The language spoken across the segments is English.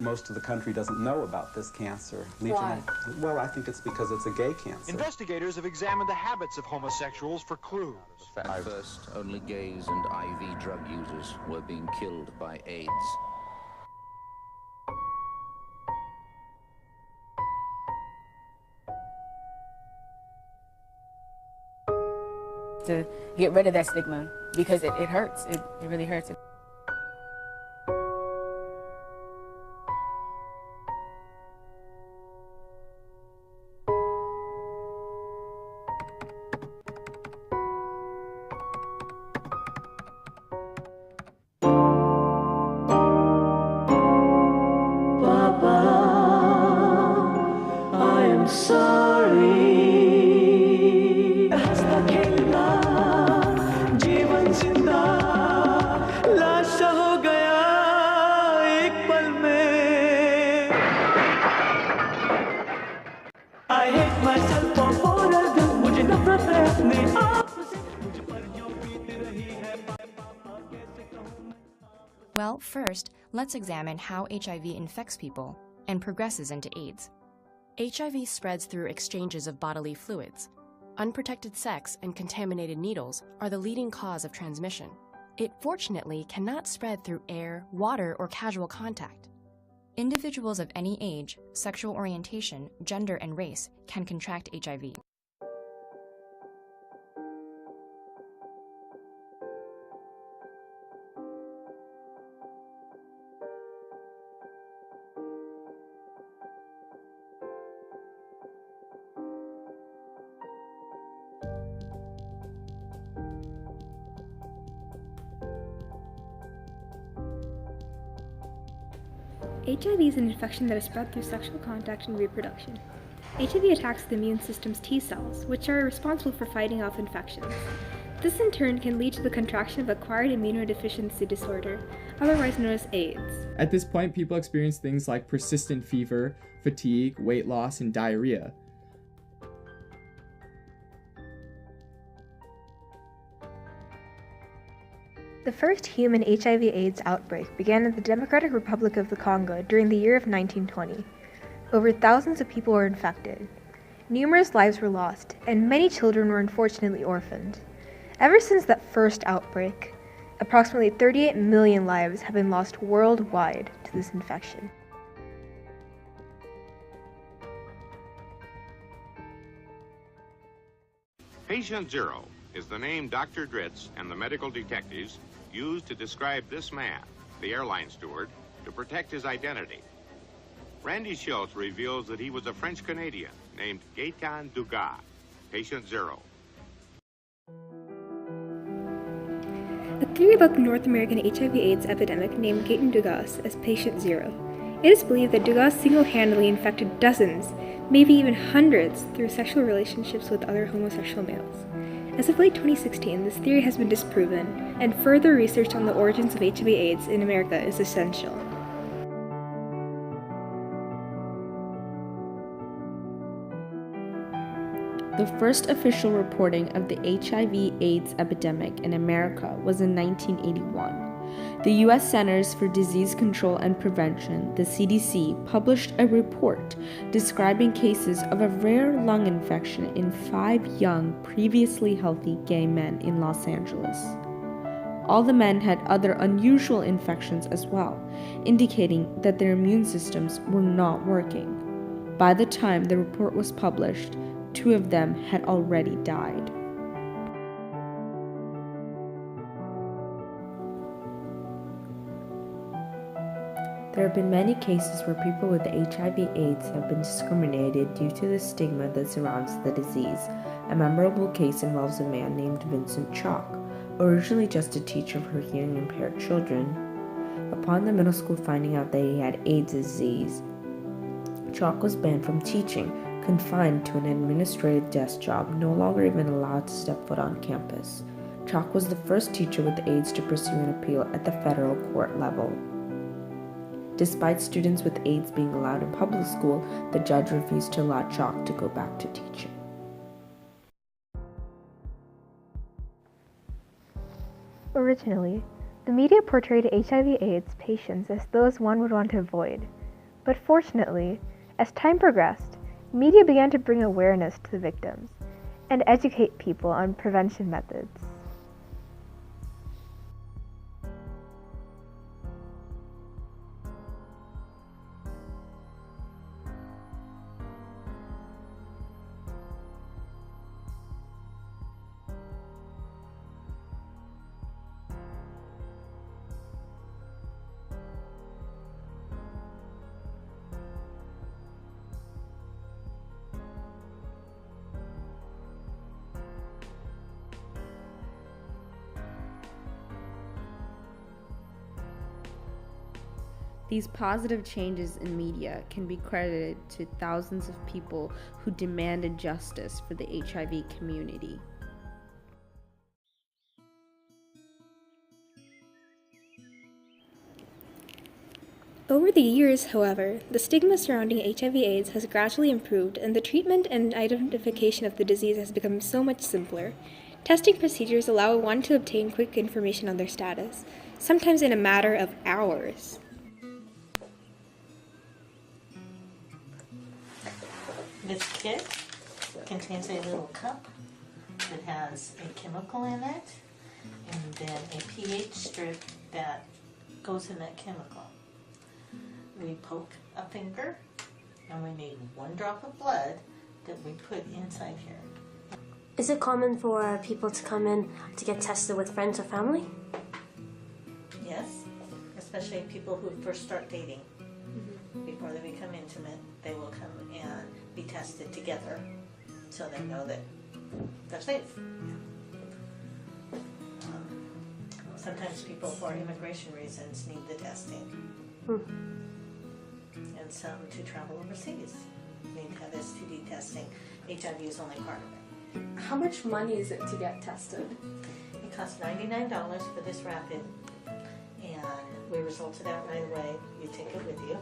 Most of the country doesn't know about this cancer. Why? Well, I think it's because it's a gay cancer. Investigators have examined the habits of homosexuals for clues. At first, only gays and IV drug users were being killed by AIDS. To get rid of that stigma, because it hurts. It really hurts. Well, first, let's examine how HIV infects people and progresses into AIDS. HIV spreads through exchanges of bodily fluids. Unprotected sex and contaminated needles are the leading cause of transmission. It fortunately cannot spread through air, water, or casual contact. Individuals of any age, sexual orientation, gender, and race can contract HIV. HIV is an infection that is spread through sexual contact and reproduction. HIV attacks the immune system's T cells, which are responsible for fighting off infections. This in turn can lead to the contraction of acquired immunodeficiency disorder, otherwise known as AIDS. At this point, people experience things like persistent fever, fatigue, weight loss, and diarrhea. The first human HIV/AIDS outbreak began in the Democratic Republic of the Congo during the year of 1920. Over thousands of people were infected. Numerous lives were lost, and many children were unfortunately orphaned. Ever since that first outbreak, approximately 38 million lives have been lost worldwide to this infection. Patient Zero is the name Dr. Dritz and the medical detectives used to describe this man, the airline steward, to protect his identity. Randy Schultz reveals that he was a French-Canadian named Gaetan Dugas, Patient Zero. A theory about the North American HIV/AIDS epidemic named Gaetan Dugas as Patient Zero. It is believed that Dugas single-handedly infected dozens, maybe even hundreds, through sexual relationships with other homosexual males. As of late 2016, this theory has been disproven, and further research on the origins of HIV/AIDS in America is essential. The first official reporting of the HIV/AIDS epidemic in America was in 1981. The U.S. Centers for Disease Control and Prevention, the CDC, published a report describing cases of a rare lung infection in 5 young, previously healthy gay men in Los Angeles. All the men had other unusual infections as well, indicating that their immune systems were not working. By the time the report was published, 2 of them had already died. There have been many cases where people with HIV/AIDS have been discriminated due to the stigma that surrounds the disease. A memorable case involves a man named Vincent Chalk, originally just a teacher for hearing-impaired children. Upon the middle school finding out that he had AIDS disease, Chalk was banned from teaching, confined to an administrative desk job, no longer even allowed to step foot on campus. Chalk was the first teacher with AIDS to pursue an appeal at the federal court level. Despite students with AIDS being allowed in public school, the judge refused to allow Chalk to go back to teaching. Originally, the media portrayed HIV/AIDS patients as those one would want to avoid. But fortunately, as time progressed, media began to bring awareness to the victims and educate people on prevention methods. These positive changes in media can be credited to thousands of people who demanded justice for the HIV community. Over the years, however, the stigma surrounding HIV/AIDS has gradually improved, and the treatment and identification of the disease has become so much simpler. Testing procedures allow one to obtain quick information on their status, sometimes in a matter of hours. This kit contains a little cup that has a chemical in it and then a pH strip that goes in that chemical. We poke a finger and we need 1 drop of blood that we put inside here. Is it common for people to come in to get tested with friends or family? Yes, especially people who first start dating. Before they become intimate, they will come and be tested together so they know that they're safe. Sometimes people for immigration reasons need the testing. And some to travel overseas need to have STD testing. HIV is only part of it. How much money is it to get tested? It costs $99 for this rapid, and we result it out right away. You take it with you,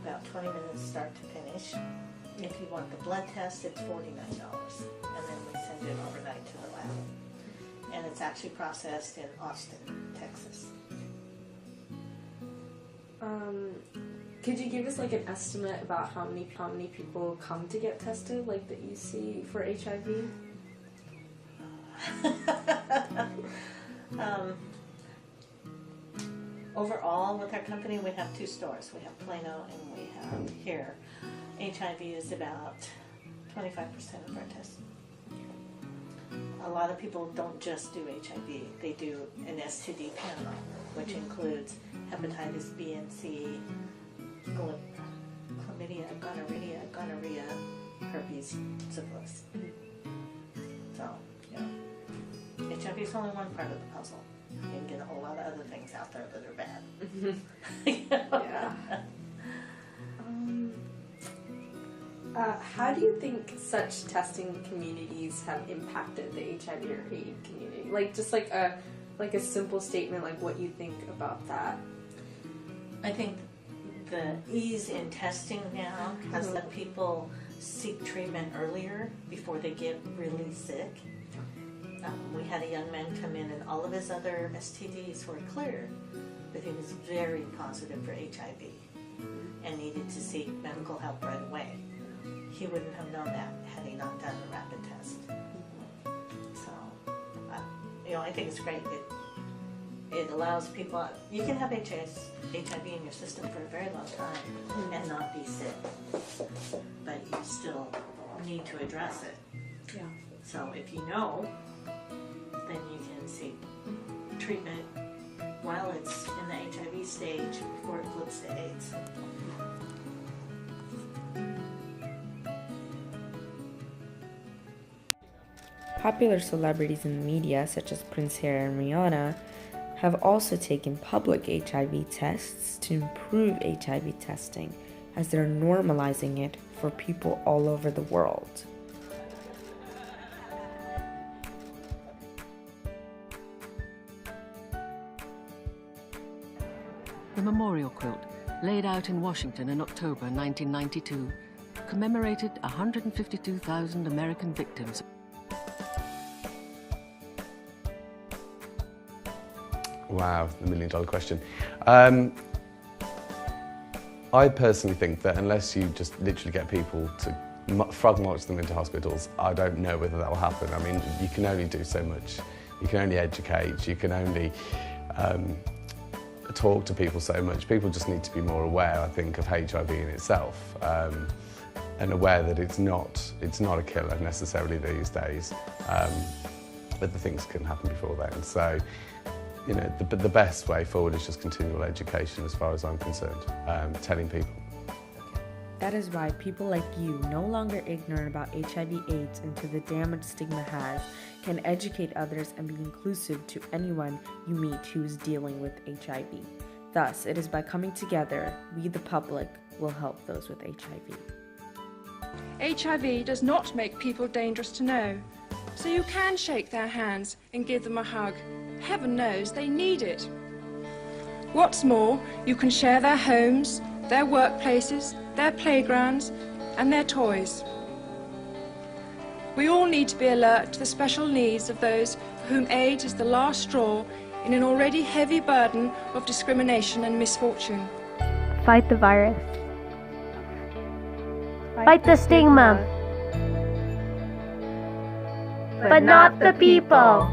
about 20 minutes start to finish. If you want the blood test, it's $49, and then we send it overnight to the lab. And it's actually processed in Austin, Texas. Could you give us like an estimate about how many people come to get tested, like that you see for HIV? Overall, with our company, we have 2 stores. We have Plano and we have here. HIV is about 25% of our testing. A lot of people don't just do HIV. They do an STD panel, which includes hepatitis B and C, chlamydia, gonorrhea, herpes, syphilis. So, HIV is only one part of the puzzle. You can get a whole lot of other things out there that are bad. Yeah. How do you think such testing communities have impacted the HIV or AIDS community? Like just like a simple statement, like what you think about that. I think the ease in testing now has let people seek treatment earlier before they get really sick. We had a young man come in and all of his other STDs were clear, but he was very positive for HIV and needed to seek medical help right away. He wouldn't have known that had he not done the rapid test. So, I think it's great. It allows people, you can have HIV in your system for a very long time and not be sick, but you still need to address it. Yeah. So if you know, then you can seek treatment while it's in the HIV stage before it flips to AIDS. Popular celebrities in the media, such as Prince Harry and Rihanna, have also taken public HIV tests to improve HIV testing, as they're normalizing it for people all over the world. The memorial quilt, laid out in Washington in October 1992, commemorated 152,000 American victims. Wow, the $1 million question. I personally think that unless you just literally get people to frog march them into hospitals, I don't know whether that will happen. I mean, you can only do so much. You can only educate, you can only talk to people so much. People just need to be more aware, I think, of HIV in itself, and aware that it's not a killer necessarily these days, but the things can happen before then. So, you know, the best way forward is just continual education as far as I'm concerned, telling people. That is why people like you, no longer ignorant about HIV/AIDS and to the damage stigma has, can educate others and be inclusive to anyone you meet who is dealing with HIV. Thus, it is by coming together, we the public will help those with HIV. HIV does not make people dangerous to know, so you can shake their hands and give them a hug. Heaven knows they need it. What's more, you can share their homes, their workplaces, their playgrounds, and their toys. We all need to be alert to the special needs of those for whom AIDS is the last straw in an already heavy burden of discrimination and misfortune. Fight the virus. Fight the stigma. But not the people.